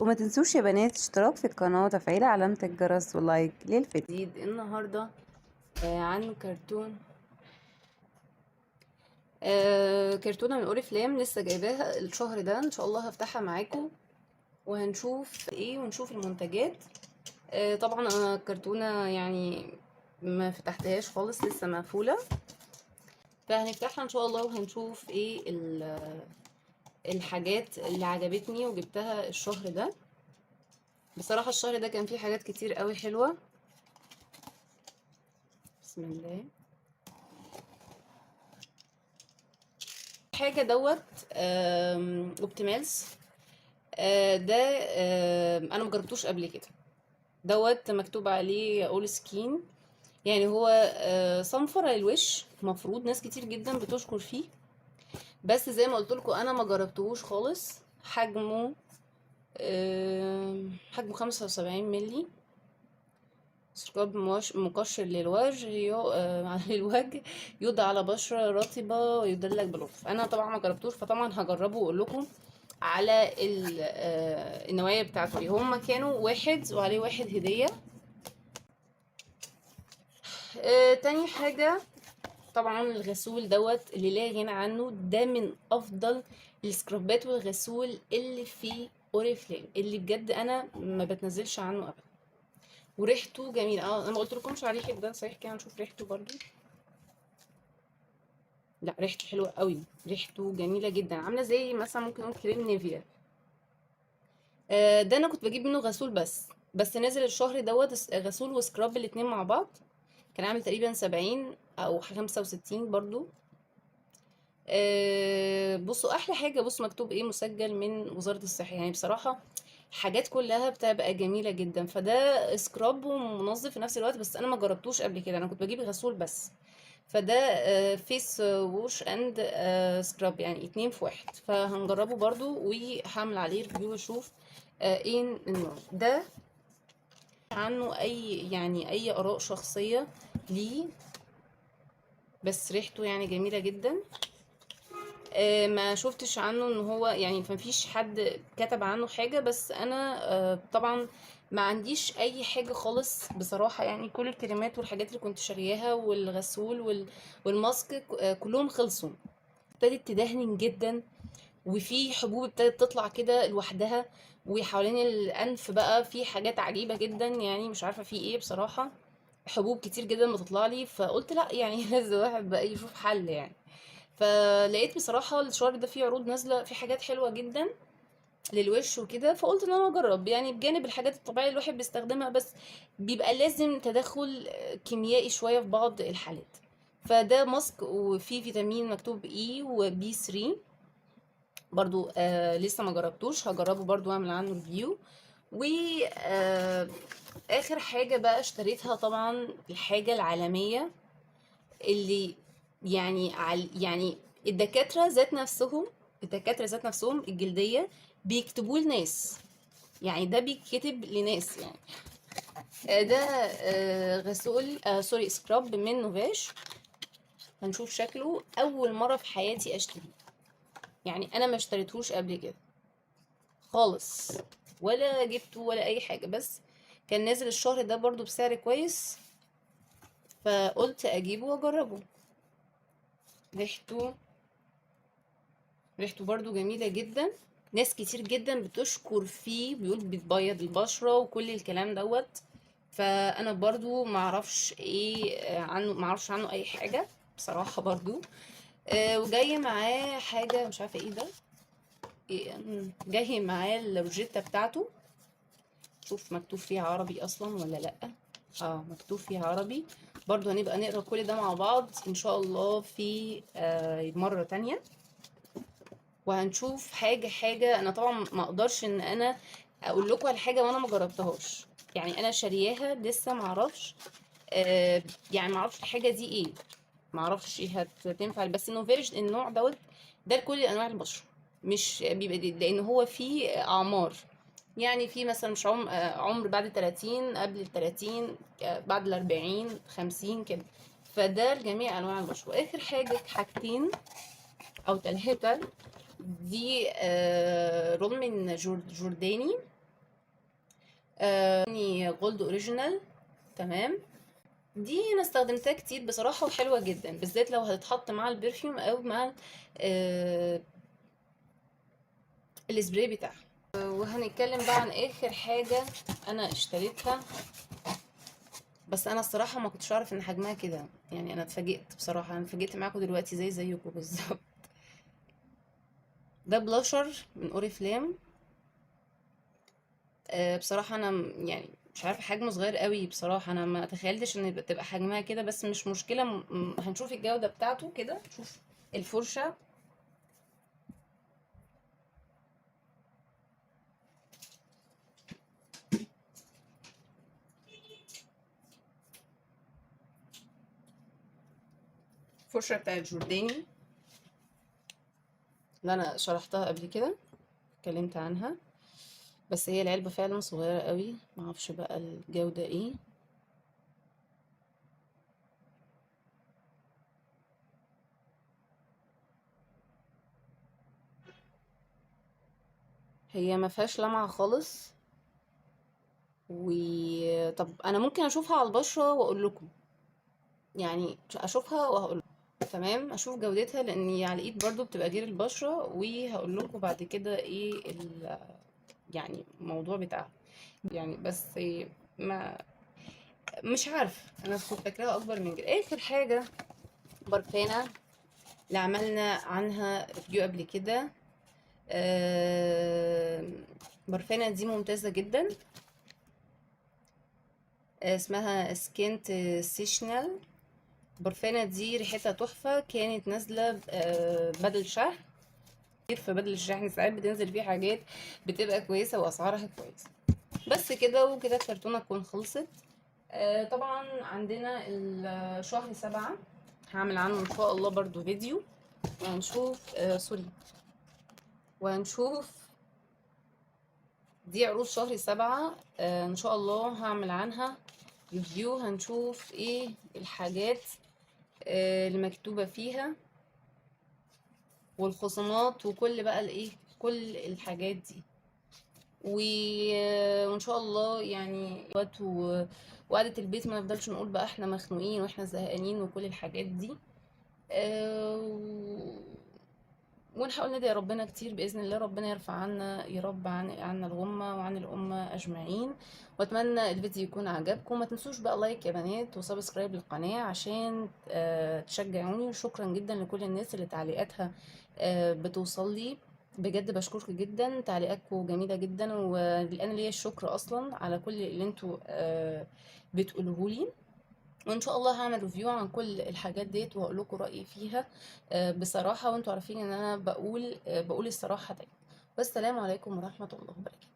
وما تنسوش يا بنات اشتراك في القناة وتفعيل علامة الجرس ولايك للفيديو. جديد النهارده عن كرتون كرتونة من اوريفلام لسه جايباها الشهر ده، ان شاء الله هفتحها معاكم وهنشوف ايه ونشوف المنتجات. طبعا انا كرتونة يعني ما فتحتهاش خالص، لسه مقفولة، فهنفتحها ان شاء الله وهنشوف ايه الحاجات اللي عجبتني وجبتها الشهر ده. بصراحة الشهر ده كان فيه حاجات كتير قوي حلوة. بسم الله. حاجة دوت اوبتيمالز. ده انا مجربتوش قبل كده. دوت مكتوب عليه اول سكين، يعني هو صنفرة للوش، مفروض ناس كتير جدا بتشكر فيه، بس زي ما قلت لكم انا ما جربتهوش خالص. حجمه 75 ملي. سكراب مقشر للوجه على الوجه، يوضع على بشرة رطبة ويدلك بلطف. انا طبعا ما جربتوش، فطبعا هجربه واقول لكم على النوايا بتاعته ايه. هما كانوا واحد وعليه واحد هدية. تاني حاجة طبعا الغسول دوت اللي لا غنى عنه، ده من افضل السكرابات والغسول اللي في اوريفليم، اللي بجد انا ما بتنزلش عنه ابدا، وريحته جميله. انا ما قلت لكمش على ريحه ده صحيح، كده نشوف ريحته برضو. لا ريحته حلوه قوي، ريحته جميله جدا، عامله زي مثلا ممكن نقول كريم نيفيا. ده انا كنت بجيب منه غسول بس نازل الشهر دوت غسول وسكراب الاتنين مع بعض، كان عامل تقريبا 70 او 65 برضو. بصوا احلى حاجه، بصوا مكتوب ايه، مسجل من وزاره الصحه. يعني بصراحه حاجات كلها بتبقى جميله جدا. فده سكراب ومنظف في نفس الوقت، بس انا ما جربتوش قبل كده، انا كنت بجيب غسول بس. فده فيس ووش اند سكراب، يعني اتنين في واحد، فهنجربه برضو وهعمل عليه ريفيو واشوف ايه النوع ده. عنه اي يعني اي اراء شخصيه ليه، بس ريحته يعني جميله جدا. ما شفتش عنه ان هو يعني ما فيش حد كتب عنه حاجة، بس انا طبعا ما عنديش اي حاجة خالص بصراحة. يعني كل الكريمات والحاجات اللي كنت شارياها والغسول والماسك كلهم خلصوا. ابتدت تدهن جدا، وفي حبوب ابتدت تطلع كده لوحدها، وحوالين الانف بقى في حاجات عجيبة جدا، يعني مش عارفة في ايه بصراحة. حبوب كتير جدا بتطلع لي، فقلت لا يعني لازم واحد بقى يشوف حل يعني. فلقيت بصراحة الشهر ده فيه عروض نازلة في حاجات حلوة جدا للوش وكده، فقلت ان انا اجرب، يعني بجانب الحاجات الطبيعية اللي الواحد بيستخدمها، بس بيبقى لازم تدخل كيميائي شوية في بعض الحالات. فده ماسك وفيه فيتامين مكتوب اي وبي 3 برضو. لسه ما جربتوش، هجربه برضو واعمل عنه ريفيو. و اخر حاجة بقى اشتريتها طبعا الحاجة العالمية اللي يعني يعني الدكاترة ذات نفسهم الجلدية بيكتبوا لناس، يعني ده بيتكتب لناس يعني. ده غسول سوري سكراب من نوفاش. هنشوف شكله، اول مرة في حياتي اشتريه، يعني انا ما اشتريتهوش قبل كده خالص، ولا جبته ولا اي حاجة، بس كان نازل الشهر ده برضو بسعر كويس، فقلت اجيبه واجربه. ريحته ريحته برضو جميلة جدا، ناس كتير جدا بتشكر فيه، بيقول بتبيض البشرة وكل الكلام دوت. فانا برضو معرفش ايه عنه، معرفش عنه اي حاجة بصراحة برضو. وجاي معاه حاجة مش عارفة ايه ده، إيه جاي معاه الروجيتا بتاعته. شوف مكتوب فيها عربي اصلا ولا لا. مكتوب فيها عربي. برضو هنبقى نقرا كل ده مع بعض ان شاء الله في مرة تانية، وهنشوف حاجة حاجة. انا طبعا ما اقدرش ان انا اقول لكم على حاجة وانا ما جربتهاش، يعني انا شارياها لسه ما اعرفش. يعني ما اعرفش الحاجة دي ايه، ما اعرفش ايه هتنفع، بس انه فيرج النوع دوت ده لكل انواع البشرة، مش بيبقى لان هو فيه اعمار، يعني في مثلا مش عمر بعد 30، قبل ال 30، بعد ال 40، 50 كده. فده لجميع انواع البشرة. واخر حاجتين او ثلاثة، دي رول من جورداني. يعني جولد اوريجينال. تمام. دي انا استخدمتها كتير بصراحة وحلوة جدا، بالذات لو هتتحط مع البرفيوم او مع آه السبراي بتاعها. وهنتكلم بقى عن اخر حاجة انا اشتريتها، بس انا الصراحة ما كنتش اعرف ان حجمها كده، يعني انا اتفاجئت بصراحة، انا اتفاجئت معاكم دلوقتي زيكم بالظبط. ده بلاشر من اوريفلام. بصراحة انا يعني مش عارفة حجمه صغير قوي بصراحة، انا ما تخيلتش ان تبقى حجمها كده، بس مش مشكلة. هنشوف الجودة بتاعته كده، شوف الفرشة. الفرشة بتاعت جورداني اللي انا شرحتها قبل كده، اتكلمت عنها، بس هي العلبة فعلا صغيرة قوي، معرفش بقى الجودة ايه. هي ما فيهاش لمعة خالص. طب انا ممكن اشوفها على البشرة واقول لكم، يعني اشوفها وهقول لكم. تمام، اشوف جودتها لاني على الايد برضو بتبقى غير البشرة، وهقول لكم بعد كده ايه يعني الموضوع بتاعها. يعني بس ما مش عارف، انا كنت فاكراها اكبر من كده. اخر حاجة برفانة اللي عملنا عنها ريفيو قبل كده. برفانة دي ممتازة جدا. اسمها سكينت سيشنال. برفانة دي ريحتها تحفة، كانت نازلة بدل شهر. في بدل الشحن ساعات بتنزل فيه حاجات بتبقى كويسة وأسعارها كويسة. بس كده وكده الكرتونة تكون خلصت. طبعا عندنا شهر 7 هعمل عنه ان شاء الله برضو فيديو، وهنشوف سوري، وهنشوف دي عروض شهر 7. ان شاء الله هعمل عنها ريفيو، هنشوف ايه الحاجات اللي مكتوبة فيها، والخصومات، وكل بقى الايه، كل الحاجات دي. وان شاء الله يعني وقعدة البيت ما نفضلش نقول بقى احنا مخنوقين واحنا زهقانين وكل الحاجات دي. آه، ونحاول ندعي ربنا كتير بإذن الله، ربنا يرفع عنا يا رب عنا الغمة وعن الأمة أجمعين. وأتمنى الفيديو يكون عجبكم. ما تنسوش بقى لايك يا بنات وسبسكرايب للقناة عشان تشجعوني. وشكرا جدا لكل الناس اللي تعليقاتها بتوصل لي، بجد بشكركم جدا، تعليقاتكم جميلة جدا، والآن ليا الشكر أصلا على كل اللي انتوا بتقولوه لي. وان شاء الله هعمل ريفيو عن كل الحاجات ديت وهقول لكم رايي فيها بصراحه، وانتوا عارفين ان انا بقول الصراحه دايما. والسلام عليكم ورحمه الله وبركاته.